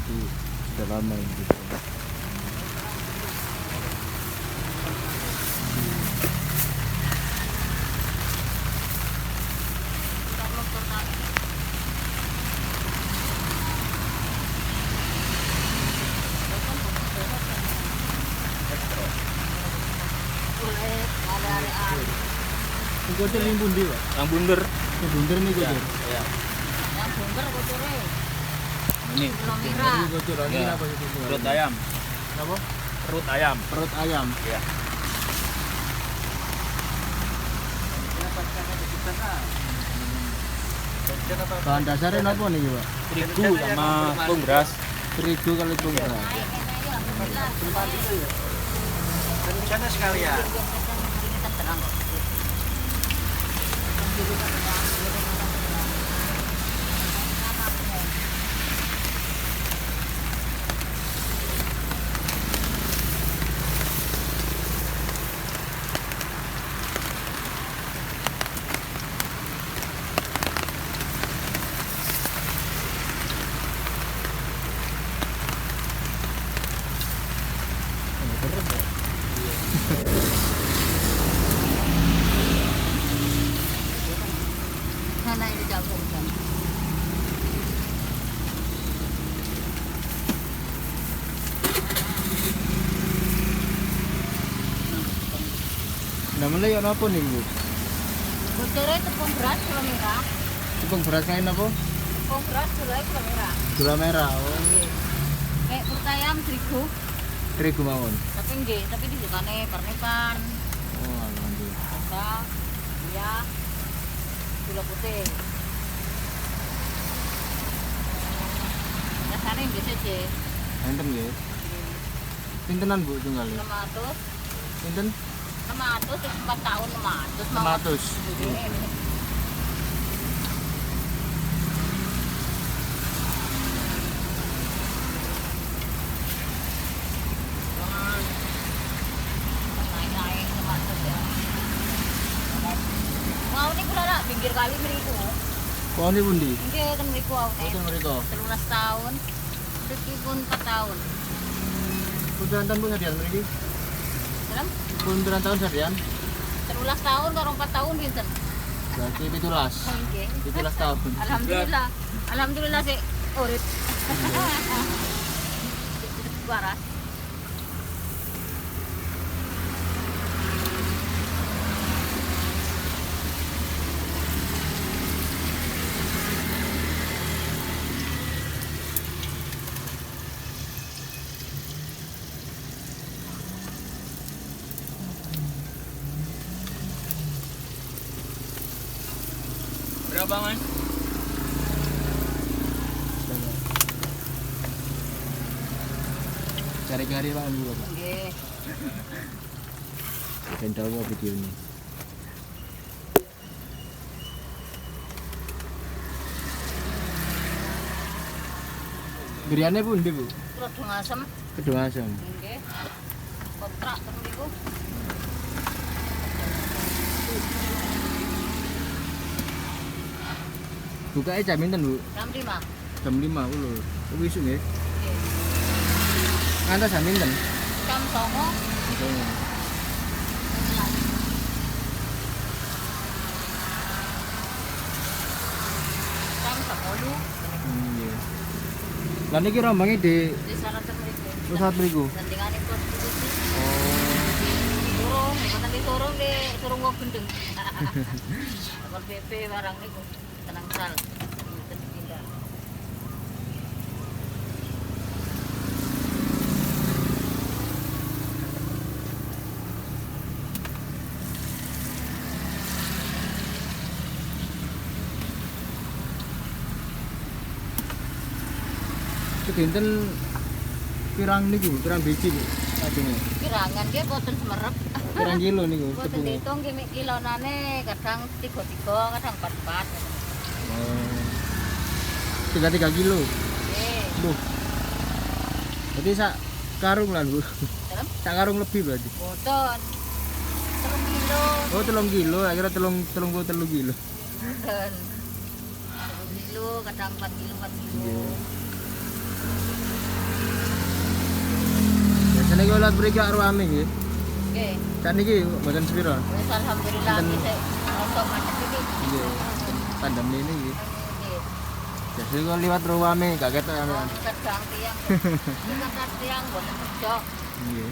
Jadi sudah lama ini gitu. Kucur yang bundi, Pak. Yang bunder. Yang bunder nih kucur. Ya. Yang bongkar kotornya. Ini. Pulau Merah. Ini kucur, ini Ya. apa itu? Perut ayam. Apa? Perut ayam. Perut ayam. Ya. Bahan dasarnya apa nih, Pak? Terigu sama tepung beras. Terigu kali tepung beras. Naik kayaknya alhamdulillah. Rencana sekalian. Kita terang. Sana ini jauh kan. Namanya yang apa nih, Bu? Kotornya tepung beras Pulau Merah. Tepung beras kain apa? Tepung beras Pulau Merah. Gula merah. Oh, Kayak perut ayam terigu. terigu mawon. Tapi enggak, tapi di sukane pernipan. Oh, alhamdulillah. Ada, iya, gula putih. Rasanya enggak saja. Enten nggih. Pintenan, Bu, tunggal. 600, Pinten? 600 terus 4 tahun 600. 600. Naik-naik 600 ya. Mau nih kula nak pinggir kali mriku. Kok ini pundi? Nggih ten mriku Oh, awake. itu mereka. 13 tahun. Riki pun 4 tahun. Punturan tahun Bu sadian mriki? Dalam Punturan tahun sadian? 13 tahun karo 4 tahun pinten? Berarti 17. Nggih. 17 tahun. Alhamdulillah. Alhamdulillah sih urip. Waras. Berapa, Mas? Cari-cari Pak dulu, Pak. Nggih. Dan tahu mau video ini. Beriannya pundi, Bu? Rodong asem. Kedua asam. Nggih. Kontrak ten niku. Bukanya jam pinten, Bu? Jam 5. Jam 5 lho. Kuwi isuk nggih. Nggih. Ngantos jam pinten? Jam 09.00. Jam 10. Nggih. Lah niki rombange di Di sana ten mriku. pusat mriku. Tandingane prostitusi. Oh. Turung, mboten diturung di turung wong gendeng. Kon PP barang niku. Tenang sal. Mboten pindah. Sedinten pirang niku, pirang biji, Bu? Adine. Kirangan nggih boten semerep. Pirang kilo niku Boten tepungnya. diitung nggih mek kilonane kadang 3, kadang 4. Oh. 3 kilo. Nggih. Duh. Berarti sak karung lah, Bu. Dalam Sak karung lebih berarti. boten. 3 kilo. Oh, 3 kilo, akhirnya 3 kilo. Boten. 3 kilo, kadang 4 kilo, 4 kilo. Iya. lewat mriki karo ame nggih. Nggih. Saniki mboten sepiro. Wis alhamdulillah Enten- iki iso macet iki. Nggih. Pandemi ini nggih. Nggih. Jadi kok liwat ruame gak ketok sampean. Kadang tiang. Kadang tiang boten kerja. Nggih.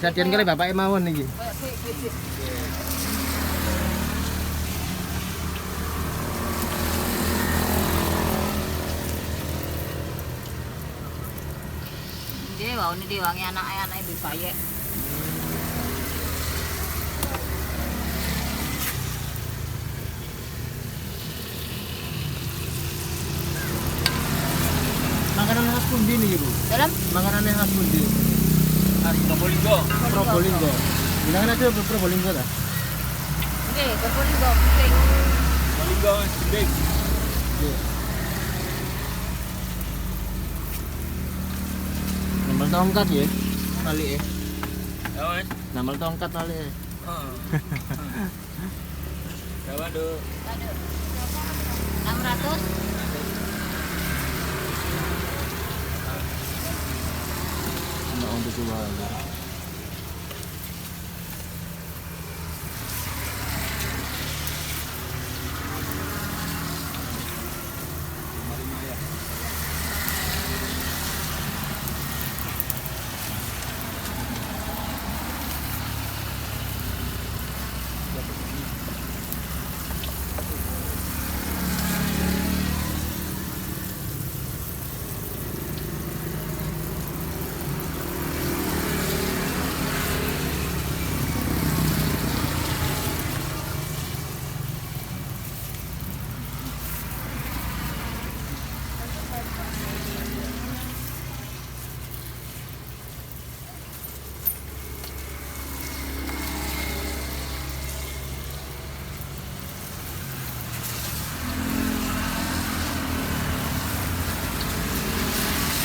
Sadian kali bapake mawon iki. Kayak bik. Dia wau ini diwangi anak ibu bayek. Makanan khas pundi niki, Bu? Dalam Makanan khas pundi? Probolinggo. Probolinggo. Bilangan ada Probolinggo ta? Oke, Probolinggo. Oke. Probolinggo Sinding. Nggih. Nambal tongkat ya, kali ya. Ya Mas. Nambal tongkat kali ya. Heeh. Berapa, Duk? Aduh. 600. Nggak untuk keluar.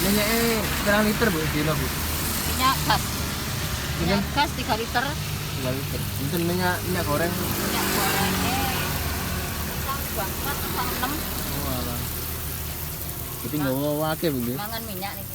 Minyaknya berapa liter Bu? Kilo Bu? Minyak gas. Minyak Minyak? gas 3 liter. 3 liter. Itu minyak goreng. Minyak gorengnya sang bangkat sang 6. Oh alah. Jadi nggak mau wake Bu nggih. Mangan minyak nih.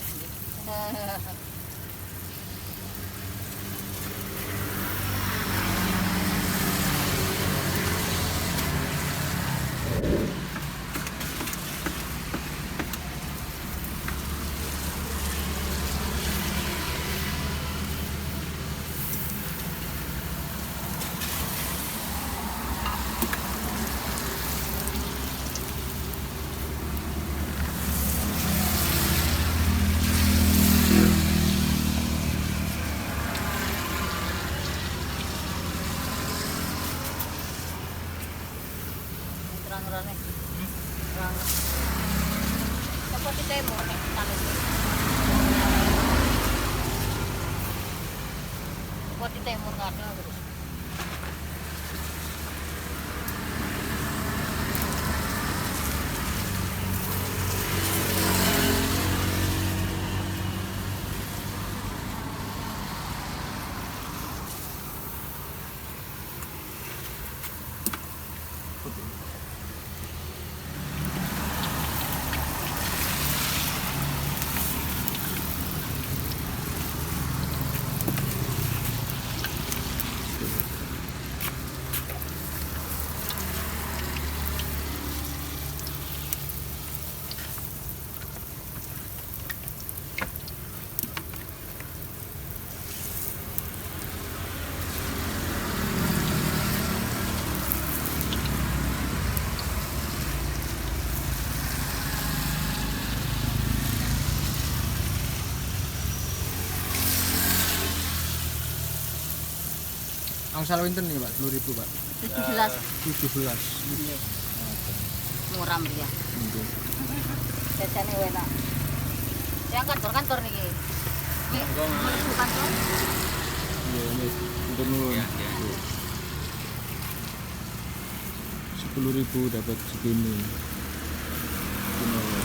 Terang-terang nih. Terang. Apa di demo nih? Apa di demo nggak ada terus. Angsal winten nih Pak, 10.000 Pak. 17 17. muram dia. Nggih. Jajane enak. Yang kantor nih. Ini menuju kantor. Nggih, nggih. Untuk nuwun. Iya, iya. 10.000 dapat segini. Gimana?